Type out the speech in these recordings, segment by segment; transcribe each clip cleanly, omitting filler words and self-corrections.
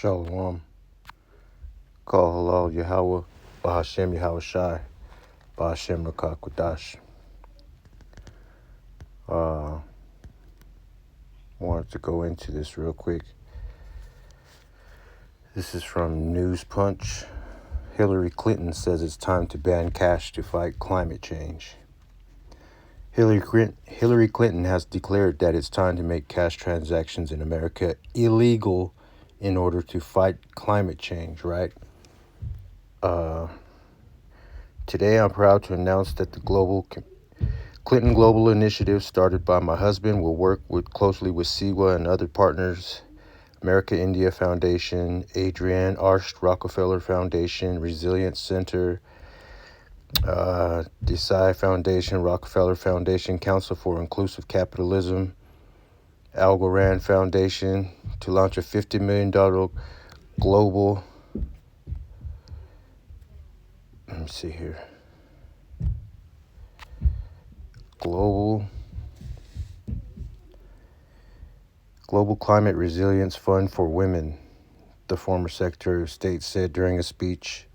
Shalom. Call halal Yahweh, Bahashem Yahweh Shai, Bahashem Rakakwadash. Wanted to go into this real quick. This is from News Punch. Hillary Clinton says it's time to ban cash to fight climate change. Hillary Clinton has declared that it's time to make cash transactions in America illegal in order to fight climate change, right? Today I'm proud to announce that the Clinton Global Initiative, started by my husband, will work closely with CEWA and other partners, America India Foundation, Adrienne Arsht Rockefeller Foundation, Resilience Center, Desai Foundation, Rockefeller Foundation, Council for Inclusive Capitalism, Algorand Foundation, to launch a $50 million global, let me see here, Global Climate Resilience Fund for Women, the former Secretary of State said during a speech.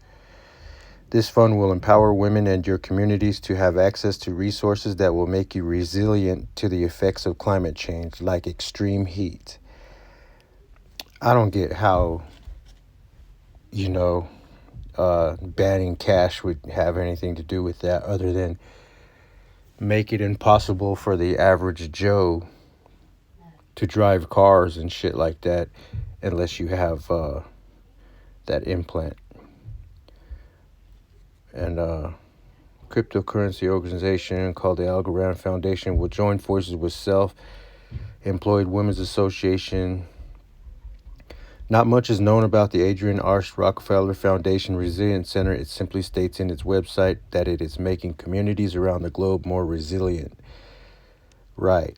This fund will empower women and your communities to have access to resources that will make you resilient to the effects of climate change, like extreme heat. I don't get how, banning cash would have anything to do with that, other than make it impossible for the average Joe to drive cars and shit like that unless you have that implant. And cryptocurrency organization called the Algorand Foundation will join forces with Self-Employed Women's Association. Not much is known about the Adrienne Arsht Rockefeller Foundation Resilience Center. It simply states in its website that it is making communities around the globe more resilient. Right.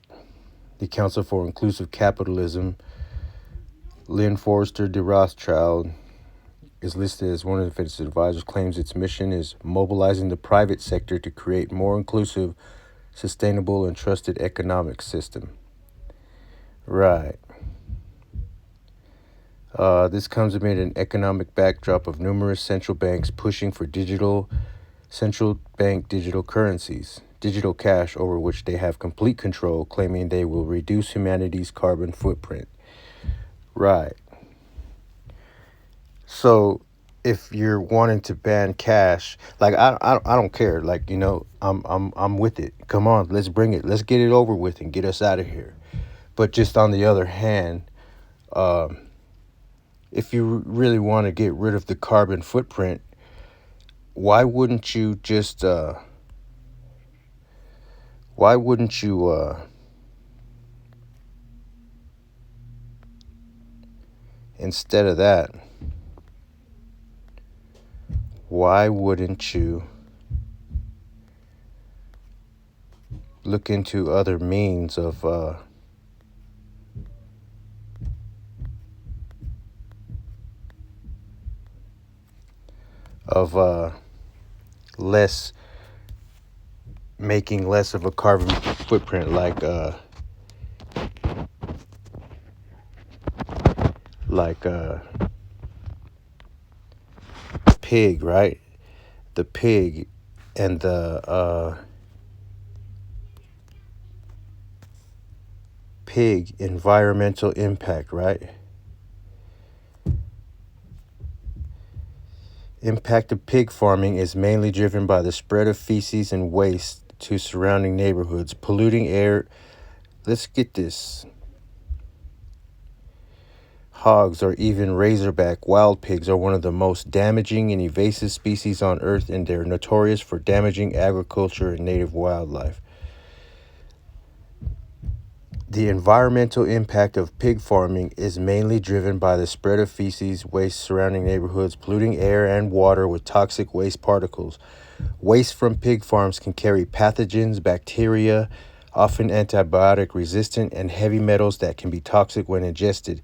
The Council for Inclusive Capitalism, Lynn Forrester de Rothschild, is listed as one of its advisors, claims its mission is mobilizing the private sector to create more inclusive, sustainable, and trusted economic system. Right. This comes amid an economic backdrop of numerous central banks pushing for central bank digital currencies, digital cash over which they have complete control, claiming they will reduce humanity's carbon footprint. Right. So if you're wanting to ban cash, like I don't care, like, I'm with it. Come on, let's bring it. Let's get it over with and get us out of here. But just on the other hand, if you really want to get rid of the carbon footprint, why wouldn't you just instead of that, why wouldn't you look into other means of making less of a carbon footprint, like pig, right? The pig and the pig environmental impact, right? Impact of pig farming is mainly driven by the spread of feces and waste to surrounding neighborhoods, polluting air. Let's get this. Hogs, or even razorback wild pigs, are one of the most damaging and invasive species on Earth, and they're notorious for damaging agriculture and native wildlife. The environmental impact of pig farming is mainly driven by the spread of feces, waste surrounding neighborhoods, polluting air and water with toxic waste particles. Waste from pig farms can carry pathogens, bacteria, often antibiotic resistant, and heavy metals that can be toxic when ingested.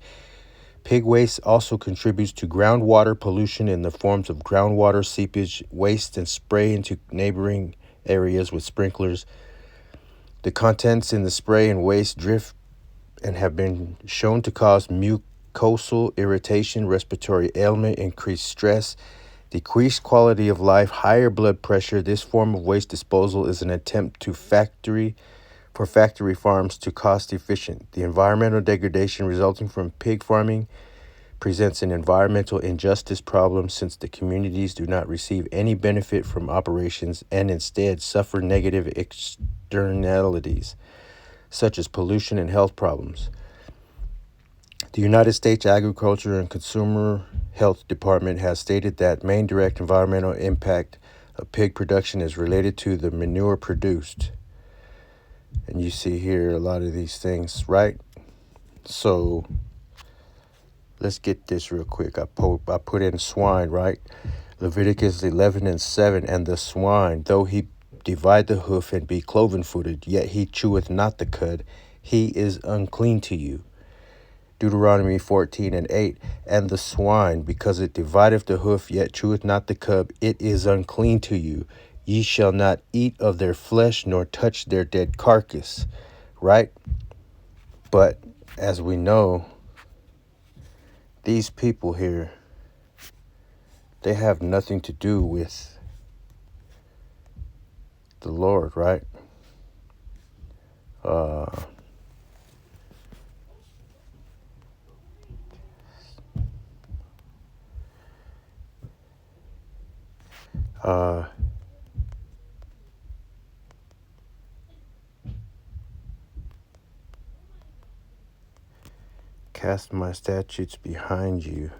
Pig waste also contributes to groundwater pollution in the forms of groundwater seepage, waste, and spray into neighboring areas with sprinklers. The contents in the spray and waste drift and have been shown to cause mucosal irritation, respiratory ailment, increased stress, decreased quality of life, higher blood pressure. This form of waste disposal is an attempt for factory farms to cost efficient. The environmental degradation resulting from pig farming presents an environmental injustice problem since the communities do not receive any benefit from operations and instead suffer negative externalities such as pollution and health problems. The United States Agriculture and Consumer Health Department has stated that main direct environmental impact of pig production is related to the manure produced. And you see here a lot of these things, right? So let's get this real quick. I put in swine, right? Leviticus 11:7, and the swine, though he divide the hoof and be cloven-footed, yet he cheweth not the cud, he is unclean to you. Deuteronomy 14:8, and the swine, because it divideth the hoof, yet cheweth not the cud, it is unclean to you. Ye shall not eat of their flesh, nor touch their dead carcass. Right? But as we know, these people here, they have nothing to do with the Lord, right? Cast my statutes behind you.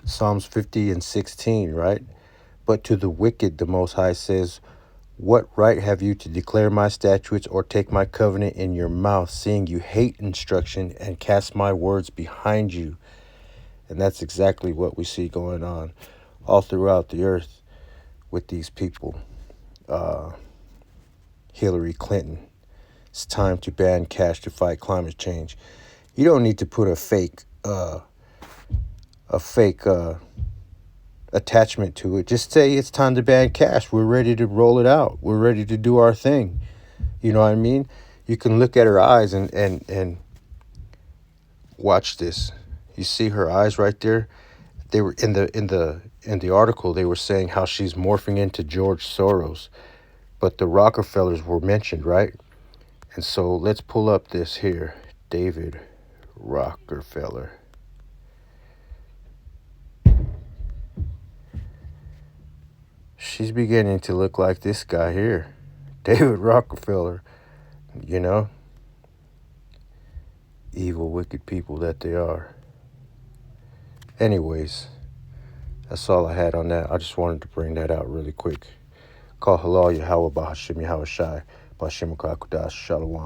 Psalms 50:16, right? But to the wicked, the Most High says, what right have you to declare my statutes or take my covenant in your mouth, seeing you hate instruction and cast my words behind you? And that's exactly what we see going on all throughout the earth with these people. Hillary Clinton. It's time to ban cash to fight climate change. You don't need to put a fake attachment to it. Just say it's time to ban cash. We're ready to roll it out. We're ready to do our thing. You know what I mean? You can look at her eyes and watch this. You see her eyes right there? They were in the article, they were saying how she's morphing into George Soros. But the Rockefellers were mentioned, right? And so let's pull up this here. David Rockefeller. She's beginning to look like this guy here. David Rockefeller. You know? Evil, wicked people that they are. Anyways, that's all I had on that. I just wanted to bring that out really quick. Call halal Yahweh Bahashim Yahweh Shai Bahashim Kakudash Shalom.